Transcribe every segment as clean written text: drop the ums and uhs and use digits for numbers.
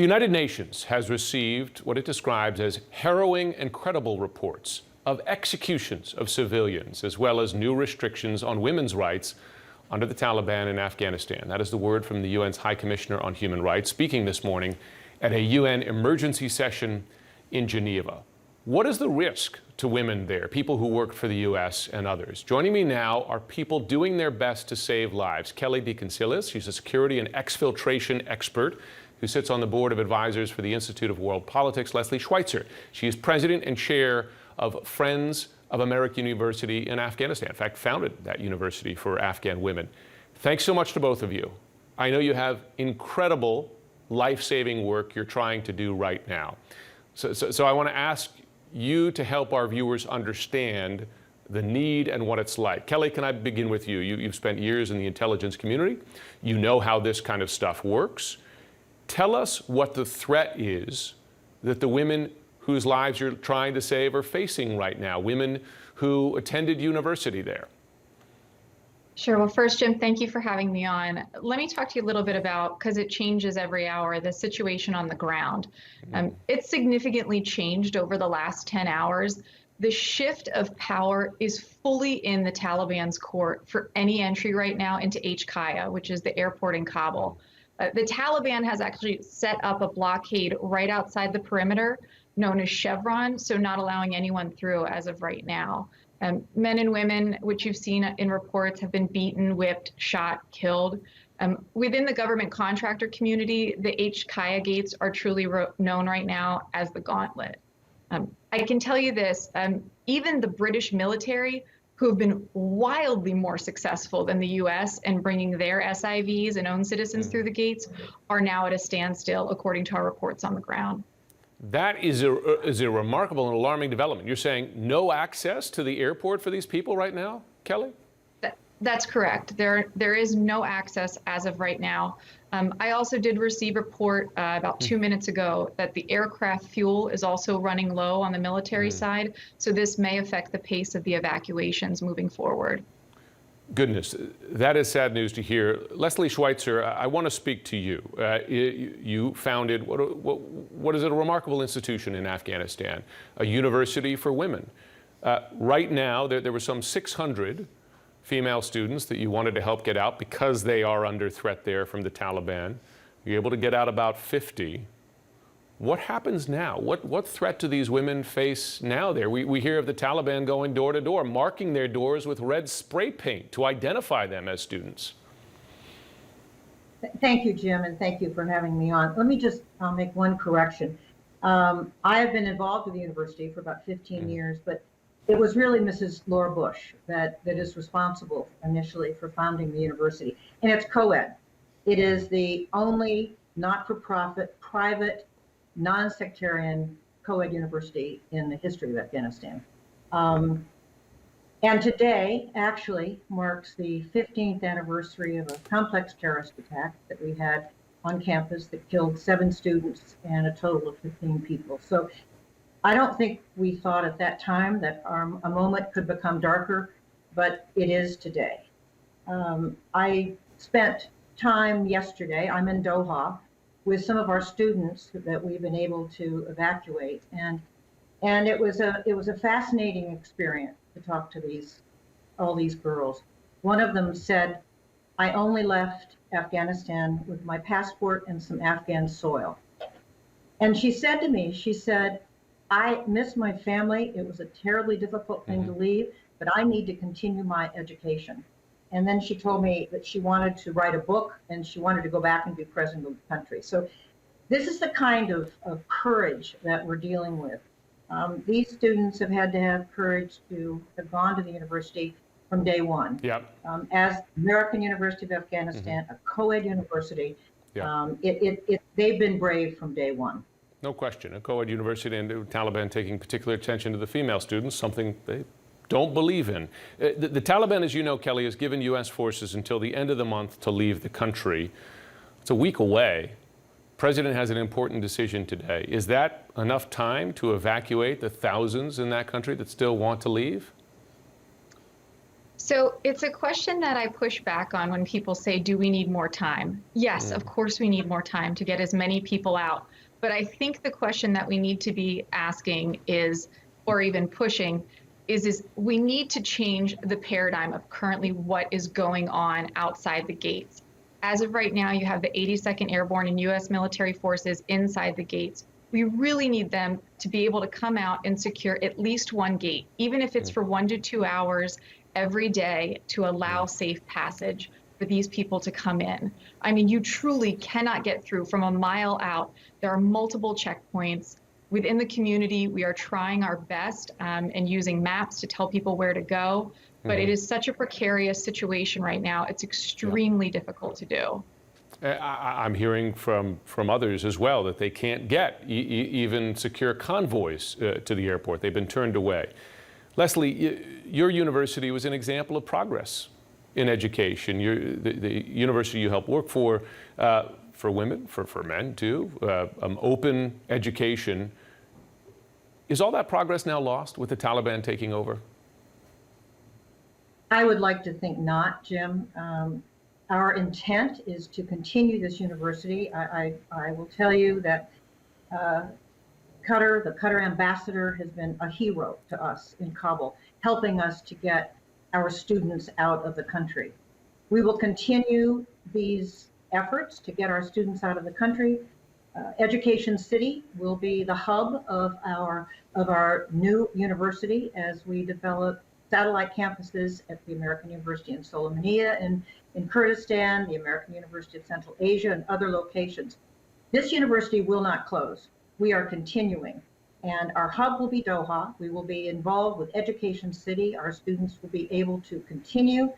The United Nations has received what it describes as harrowing and credible reports of executions of civilians, as well as new restrictions on women's rights under the Taliban in Afghanistan. That is the word from the UN's High Commissioner on Human Rights, speaking this morning at a UN emergency session in Geneva. What is the risk to women there, people who work for the U.S. and others? Joining me now are people doing their best to save lives. Kelly DeConcilis, she's a security and exfiltration expert who sits on the board of advisors for the Institute of World Politics. Leslie Schweitzer, she is president and chair of Friends of American University in Afghanistan. In fact, founded that university for Afghan women. Thanks so much to both of you. I know you have incredible life-saving work you're trying to do right now. So I want to ask you to help our viewers understand the need and what it's like. Kelly, can I begin with you? You've spent years in the intelligence community. You know how this kind of stuff works. Tell us what the threat is that the women whose lives you're trying to save are facing right now, women who attended university there. Sure. Well, first, Jim, thank you for having me on. Let me talk to you a little bit about, because it changes every hour, the situation on the ground. It's significantly changed over the last 10 hours. The shift of power is fully in the Taliban's court for any entry right now into HKIA, which is the airport in Kabul. The Taliban has actually set up a blockade right outside the perimeter, known as Chevron, so not allowing anyone through as of right now. Men and women, which you've seen in reports, have been beaten, whipped, shot, killed. Within the government contractor community, the HKIA gates are truly known right now as the gauntlet. I can tell you this, even the British military, who have been wildly more successful than the U.S. in bringing their SIVs and own citizens through the gates, are now at a standstill, according to our reports on the ground. That is a remarkable and alarming development. You're saying no access to the airport for these people right now, Kelly? That's correct. There is no access as of right now. I also did receive a report about 2 minutes ago that the aircraft fuel is also running low on the military side, so this may affect the pace of the evacuations moving forward. Goodness, that is sad news to hear. Leslie Schweitzer, I want to speak to you. You founded, what is it, a remarkable institution in Afghanistan, a university for women. Right now, there were some 600 female students that you wanted to help get out because they are under threat there from the Taliban. You're able to get out about 50. What happens now? What threat do these women face now there? We hear of the Taliban going door to door, marking their doors with red spray paint to identify them as students. Thank you, Jim, and thank you for having me on. Let me just make one correction. I have been involved with the university for about 15 years, but it was really Mrs. Laura Bush that is responsible initially for founding the university. And it's co-ed. It is the only not-for-profit, private, non-sectarian co-ed university in the history of Afghanistan. And today actually marks the 15th anniversary of a complex terrorist attack that we had on campus that killed 7 students and a total of 15 people. So I don't think we thought at that time that a moment could become darker, but it is today. I spent time yesterday, I'm in Doha, with some of our students that we've been able to evacuate, and it was a fascinating experience to talk to all these girls. One of them said, "I only left Afghanistan with my passport and some Afghan soil." And she said to me, she said, "I miss my family. It was a terribly difficult thing to leave, but I need to continue my education." And then she told me that she wanted to write a book and she wanted to go back and be president of the country. So this is the kind of courage that we're dealing with. These students have had to have courage to have gone to the university from day one. Yep. As American University of Afghanistan, a co-ed university, they've been brave from day one. No question. A co-ed university and the Taliban taking particular attention to the female students, something they don't believe in. The Taliban, as you know, Kelly, has given U.S. forces until the end of the month to leave the country. It's a week away. The president has an important decision today. Is that enough time to evacuate the thousands in that country that still want to leave? So it's a question that I push back on when people say, do we need more time? Yes, of course we need more time to get as many people out. But I think the question that we need to be asking is, or even pushing, is we need to change the paradigm of currently what is going on outside the gates. As of right now, you have the 82nd Airborne and U.S. military forces inside the gates. We really need them to be able to come out and secure at least one gate, even if it's for 1 to 2 hours every day, to allow safe passage for these people to come in. I mean, you truly cannot get through from a mile out. There are multiple checkpoints. Within the community, we are trying our best and using maps to tell people where to go, but it is such a precarious situation right now. It's extremely difficult to do. I'm hearing from others as well that they can't get even secure convoys to the airport. They've been turned away. Leslie, your university was an example of progress in education. The university you helped work for women, for men too, open education. Is all that progress now lost with the Taliban taking over? I would like to think not, Jim. Our intent is to continue this university. I will tell you that the Qatar ambassador has been a hero to us in Kabul, helping us to get our students out of the country. We will continue these efforts to get our students out of the country. Education City will be the hub of our new university as we develop satellite campuses at the American University in Sulaymaniyah in Kurdistan, the American University of Central Asia, and other locations. This university will not close. We are continuing. And our hub will be Doha. We will be involved with Education City. Our students will be able to continue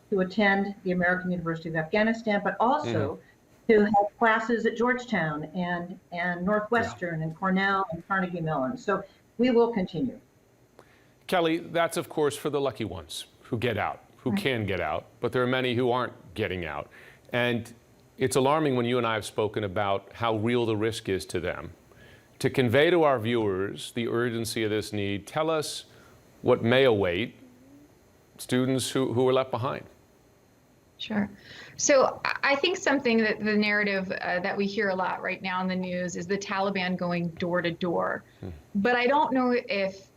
to attend the American University of Afghanistan, but also to have classes at Georgetown and Northwestern and Cornell and Carnegie Mellon. So we will continue. Kelly, that's of course for the lucky ones who get out, who can get out, but there are many who aren't getting out. And it's alarming when you and I have spoken about how real the risk is to them. To convey to our viewers the urgency of this need, tell us what may await students who are left behind. Sure. So I think something that the narrative that we hear a lot right now in the news is the Taliban going door to door. But I don't know if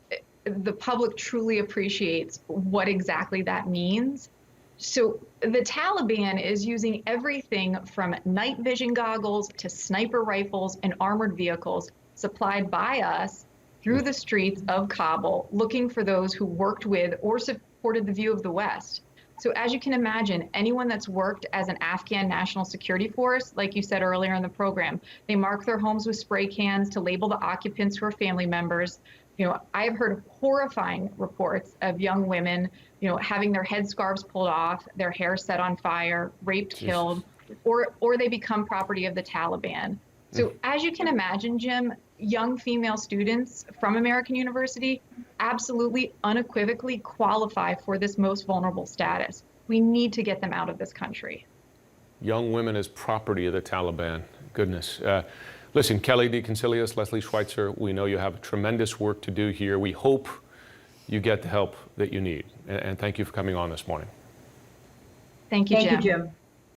the public truly appreciates what exactly that means. So the Taliban is using everything from night vision goggles to sniper rifles and armored vehicles supplied by us through the streets of Kabul, looking for those who worked with or supported the view of the West. So as you can imagine, anyone that's worked as an Afghan national security force, like you said earlier in the program, they mark their homes with spray cans to label the occupants who are family members. You know, I've heard horrifying reports of young women, you know, having their headscarves pulled off, their hair set on fire, raped, killed, or they become property of the Taliban. So as you can imagine, Jim, young female students from American University absolutely unequivocally qualify for this most vulnerable status. We need to get them out of this country. Young women as property of the Taliban. Goodness. Listen, Kelly DeConcilius, Leslie Schweitzer, we know you have tremendous work to do here. We hope you get the help that you need. And thank you for coming on this morning. Thank you, Jim. Thank you, Jim.